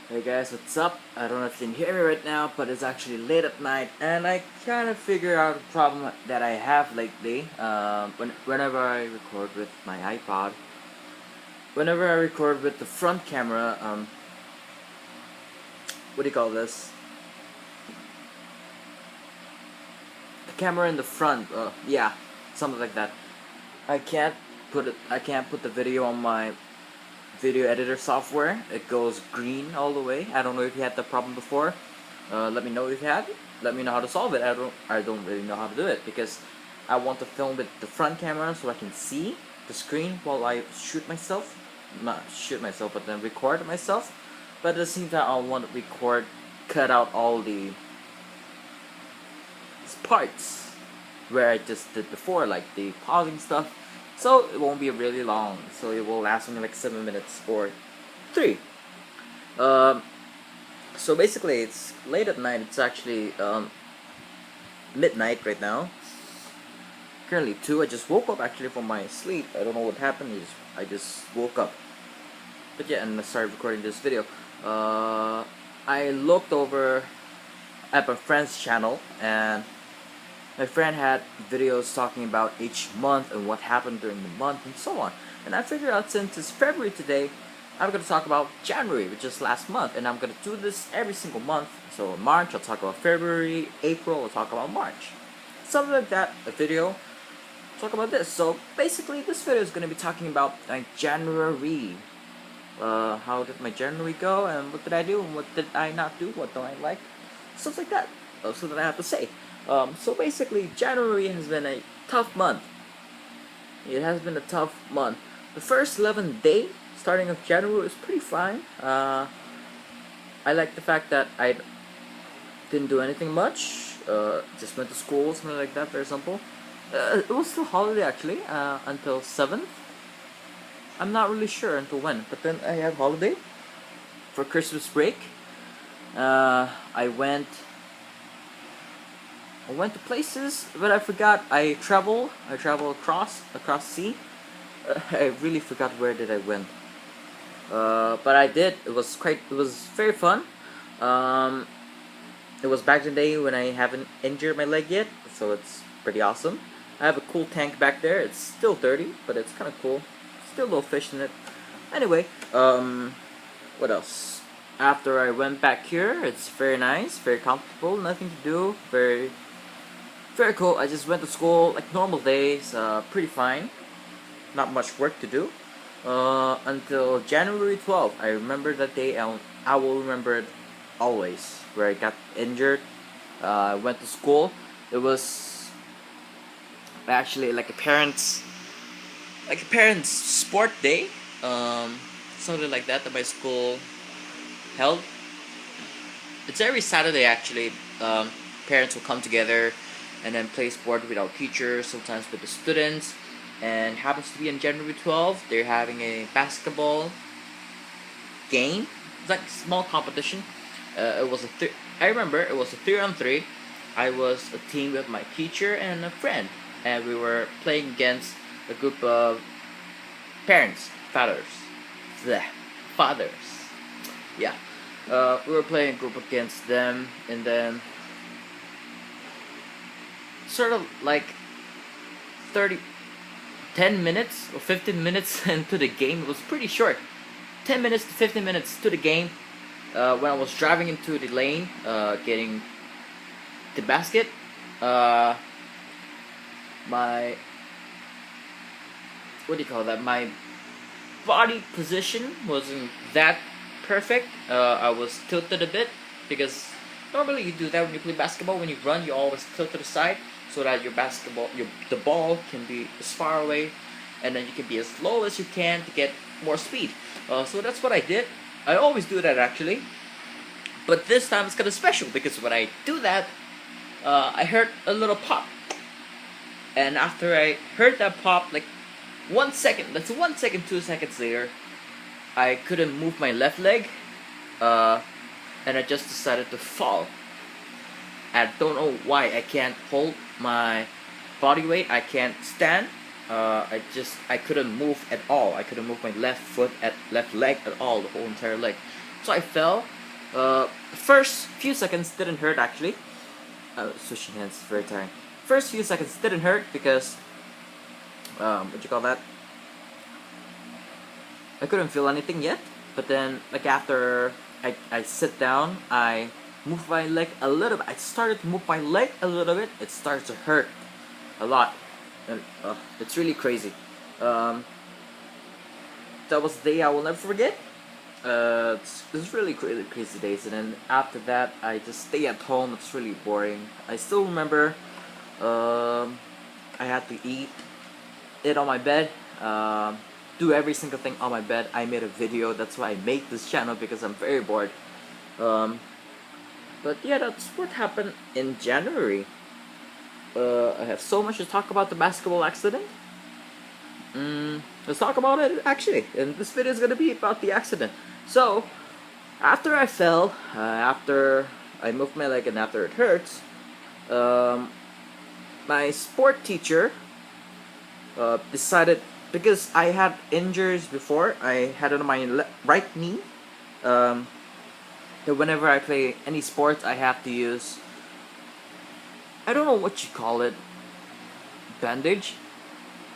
Hey guys, what's up? I don't know if you can hear me right now, but it's actually late at night, and I kind of figure out a problem that I have lately. Whenever I record with my iPod, whenever I record with the front camera, what do you call this? The camera in the front. Yeah, something like that. I can't I can't put the video on my video editor software. It goes green all the way. I don't know if you had that problem before. Let me know if you had. Let me know how to solve it. I don't really know how to do it because I want to film with the front camera so I can see the screen while I shoot myself. Not shoot myself, but then record myself. But at the same time, I want to cut out all the parts where I just did before, like the pausing stuff. So it won't be really long. So it will last only like 7 minutes or 3. Um, so basically, it's late at night. It's actually midnight right now. Currently 2. I just woke up actually from my sleep. I don't know what happened. I just woke up. But yeah, and I started recording this video. I looked over at my friend's channel, and my friend had videos talking about each month and what happened during the month and so on. And I figured out, since it's February today, I'm going to talk about January, which is last month. And I'm going to do this every single month. So in March, I'll talk about February. April, I'll talk about March. Something like that, a video. Talk about this. So basically, this video is going to be talking about January. How did my January go, and what did I do, and what did I not do, what don't I like, stuff like that. So that I have to say. So basically, January has been a tough month. It has been a tough month. The first 11 days, starting of January, was pretty fine. I like the fact that I didn't do anything much. Just went to school, something like that, very simple. It was still holiday actually, until 7th. I'm not really sure until when, but then I have holiday for Christmas break. I went to places, but I forgot. I travel across sea. I really forgot where did I went. But I did. It was very fun. It was back in the day when I haven't injured my leg yet, so it's pretty awesome. I have a cool tank back there. It's still dirty, but it's kind of cool. Still a little fish in it. Anyway, what else? After I went back here, it's very nice, very comfortable, nothing to do, very cool. I just went to school like normal days, pretty fine. Not much work to do. Until January 12th. I remember that day, and I will remember it always, where I got injured. I went to school. It was actually like a parent's sport day, something like that my school held. It's every Saturday actually. Parents will come together and then play sport with our teachers, sometimes with the students. And happens to be on January 12th, they're having a basketball game. It's like a small competition. I remember it was a 3-on-3. I was a team with my teacher and a friend, and we were playing against a group of fathers. Yeah. We were playing a group against them, and then sort of like 10 minutes or 15 minutes into the game. It was pretty short. 10 minutes to 15 minutes to the game. When I was driving into the lane, getting the basket, my my body position wasn't that perfect. I was tilted a bit, because normally you do that when you play basketball. When you run, you always tilt to the side so that the ball can be as far away, and then you can be as low as you can to get more speed. So that's what I did. I always do that actually, but this time it's kind of special because when I do that, I heard a little pop, and after I heard that pop, like 1 second, that's 1 second, 2 seconds later, I couldn't move my left leg, and I just decided to fall. I don't know why. I can't hold my body weight. I can't stand. I couldn't move at all. I couldn't move my left leg at all, the whole entire leg. So I fell, First few seconds didn't hurt actually. Switching hands is very tiring. First few seconds didn't hurt because what you call that? I couldn't feel anything yet. But then, like after I sit down, I move my leg a little bit. I started to move my leg a little bit. It starts to hurt a lot, and it's really crazy. Um, that was the day I will never forget. It's really crazy days, and then after that, I just stay at home. It's really boring. I still remember. I had to eat on my bed. Do every single thing on my bed. I made a video. That's why I made this channel, because I'm very bored. But yeah, that's what happened in January. I have so much to talk about the basketball accident. Let's talk about it actually. And this video is gonna be about the accident. So, after I fell, after I moved my leg and after it hurts, my sport teacher decided, because I had injuries before, I had it on my right knee. That whenever I play any sports, I have to use, I don't know what you call it, bandage.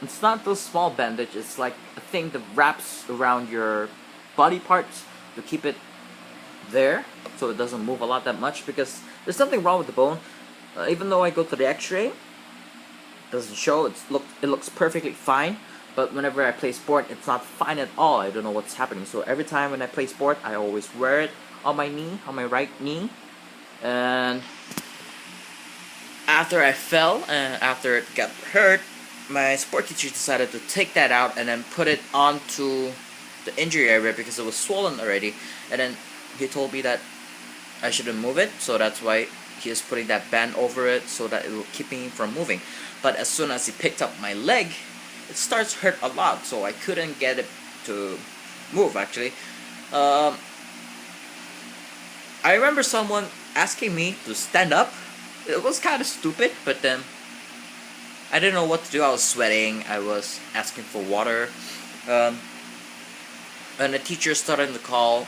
It's not those small bandage. It's like a thing that wraps around your body parts to keep it there, so it doesn't move a lot that much. Because there's something wrong with the bone. Even though I go to the X-ray, it doesn't show. It looks perfectly fine. But whenever I play sport, it's not fine at all. I don't know what's happening. So every time when I play sport, I always wear it on my knee, on my right knee. And after I fell and after it got hurt, my sport teacher decided to take that out and then put it onto the injury area because it was swollen already. And then he told me that I shouldn't move it, so that's why he is putting that band over it so that it will keep me from moving. But as soon as he picked up my leg, it starts to hurt a lot, so I couldn't get it to move actually. I remember someone asking me to stand up. It was kind of stupid, but then I didn't know what to do. I was sweating. I was asking for water. And the teacher started to call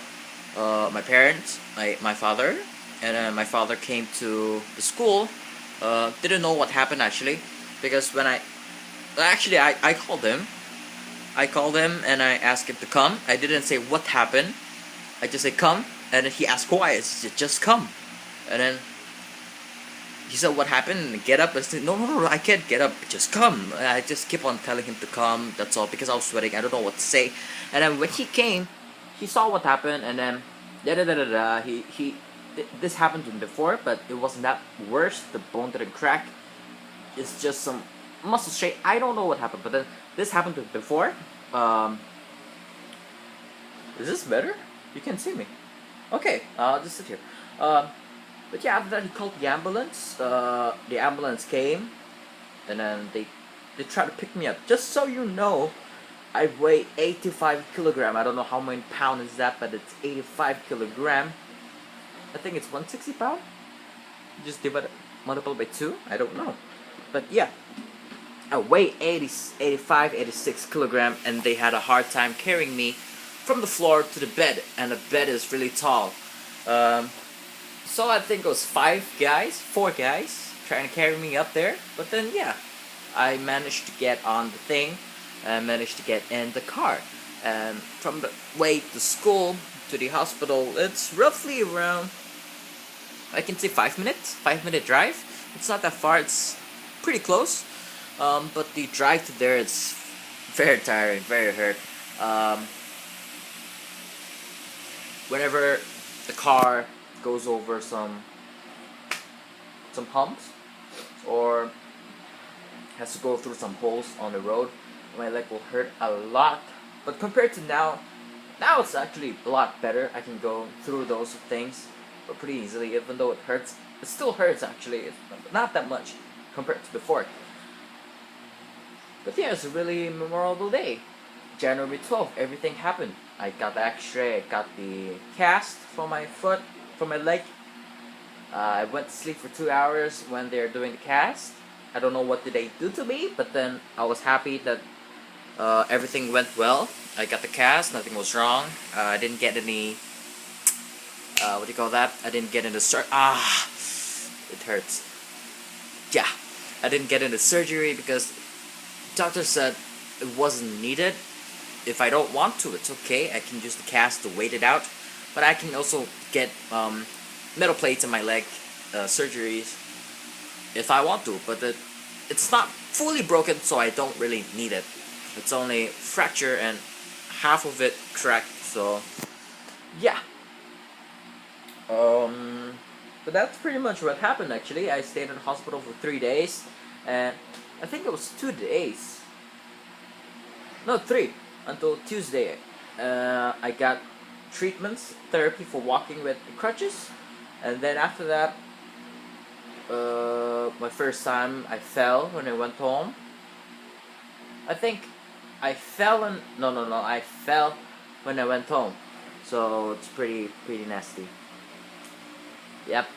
my parents, my father, and my father came to the school. Didn't know what happened actually, because when I called him. I called him and I asked him to come. I didn't say what happened. I just said come, and then he asked why. I said just come, and then he said what happened, and get up. I said no, I can't get up, just come. I just keep on telling him to come, that's all, because I was sweating. I don't know what to say. And then when he came, he saw what happened, and then this happened to him before, but it wasn't that worse. The bone didn't crack. It's just some muscle strain. I don't know what happened, but then this happened to him before. Is this better? You can see me. Okay, I'll just sit here. But yeah, after that he called the ambulance. The ambulance came, and then they tried to pick me up. Just so you know, I weigh 85 kilogram. I don't know how many pounds is that, but it's 85 kilogram. I think it's 160 pound. Just divide it, multiply by 2. I don't know, but yeah, I weigh 85, 86 kilogram, and they had a hard time carrying me from the floor to the bed, and the bed is really tall. So I think it was 4 guys trying to carry me up there. But then yeah, I managed to get on the thing and managed to get in the car. And from the way to school to the hospital, it's roughly around, I can say 5 minutes, 5-minute drive. It's not that far, it's pretty close. But the drive to there, it's very tiring, very hurt. Whenever the car goes over some humps or has to go through some holes on the road, my leg will hurt a lot. But compared to now it's actually a lot better. I can go through those things pretty easily. Even though it hurts, it still hurts actually. It's not that much compared to before. But yeah, it's a really memorable day. January 12th, everything happened. I got the X-ray, I got the cast for my foot, for my leg. I went to sleep for 2 hours when they're doing the cast. I don't know what did they do to me, but then I was happy that everything went well. I got the cast, nothing was wrong. I didn't get any what do you call that? I didn't get into it hurts. Yeah, I didn't get into surgery because doctor said it wasn't needed. If I don't want to, it's okay. I can use the cast to wait it out. But I can also get metal plates in my leg surgeries if I want to. But it's not fully broken, so I don't really need it. It's only fracture and half of it cracked. So yeah. But that's pretty much what happened. Actually, I stayed in the hospital for 3 days, and I think it was 2 days. No, 3 until Tuesday. I got treatments, therapy for walking with crutches, and then after that, my first time I fell when I went home. I think I fell and I fell when I went home, so it's pretty nasty. Yep.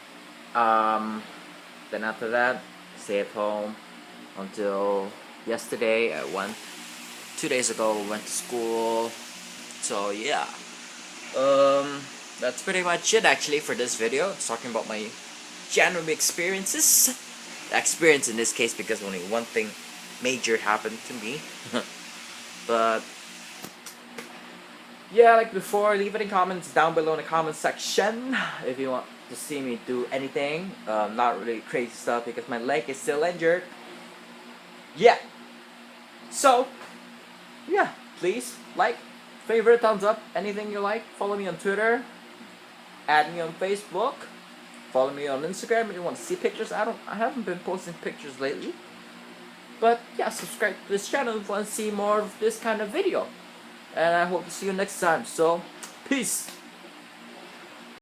Then after that, stay at home until yesterday. I went 2 days ago. Went to school. So yeah. That's pretty much it actually for this video. It's talking about my January experiences. Experience in this case because only one thing major happened to me. But yeah, like before, leave it in comments down below in the comment section if you want to see me do anything. Not really crazy stuff because my leg is still injured. Yeah. So yeah, please like, favorite, thumbs up, anything you like. Follow me on Twitter. Add me on Facebook. Follow me on Instagram if you want to see pictures. I haven't been posting pictures lately. But yeah, subscribe to this channel if you want to see more of this kind of video. And I hope to see you next time. So, peace.